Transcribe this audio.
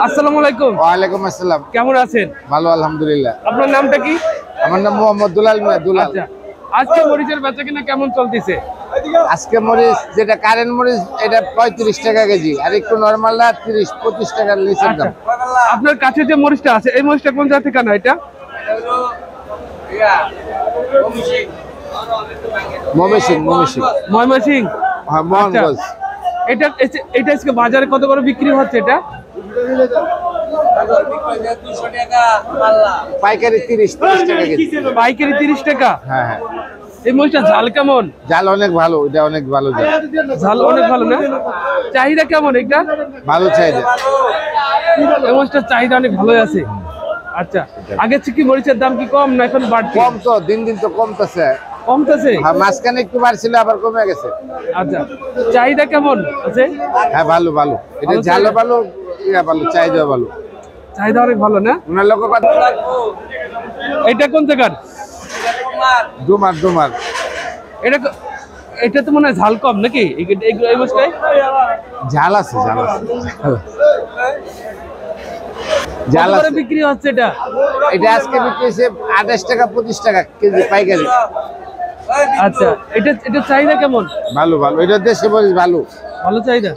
আসসালামু আলাইকুম। ওয়ালাইকুম আসসালাম। কেমন আছেন? ভালো আলহামদুলিল্লাহ। আপনার নামটা কি? আমার নাম মোহাম্মদ দুলাল মিয়া। দুলাল। আচ্ছা, আজকে মরিচের বেচাকেনা কেমন চলতেছে? আজকে মরিচ যেটা কারেন্ট মরিচ এটা 35 টাকা কেজি, আর একটু নরমালটা 30-25 টাকার নিচের আচ্ছা, দাম। আপনার কাছে যে মরিচটা আছে এই মরিচটা কোন জায়গা থেকে আনা? এটা ময়মনসিংহ। হ্যাঁ, মোহনগঞ্জ। এটা এটা আজকে বাজারে কত করে বিক্রি হচ্ছে? এটা পাইকারি 30 টাকা কেজি। পাইকারি 30 টাকা। হ্যাঁ হ্যাঁ। এই মরিচটা ঝাল কেমন? জাল অনেক ভালো, এটা অনেক ভালো জাল। ঝাল অনেক ভালো না? চাহিদা কেমন এটা? ভালো চাহিদা। এই মরিচটার চাহিদা অনেক ভালোই আছে। আচ্ছা, আগের থেকে কি মরিচের দাম কি কম না এখন বাড়ছে? কম তো, দিন দিন তো কমতেছে। কমতেছে? হ্যাঁ, মাঝখানে একটু বাড়ছিল, আবার কমে গেছে। আচ্ছা, চাহিদা কেমন আছে? হ্যাঁ, ভালো ভালো। এটা ভালো জালও চাহিদা? ভালো, ইয়া ভালো, চাহিদা ভালো। চাহিদা অনেক ভালো না? ওনার লোক কথা। এটা কোন জায়গার? দুমার। এটা এটা তো মনে হয় ঝাল কম নাকি এই মাছটাই? ঝাল আছে, ঝাল আছে। কত করে বিক্রি হচ্ছে এটা? এটা আজকে বিক্রি হয়েছে 28 টাকা 25 টাকা কেজি পাইকারি। আচ্ছা, এটা চাহিদা কেমন? ভালো ভালো, এটা দেশে বলি ভালো। ভালো চাহিদা।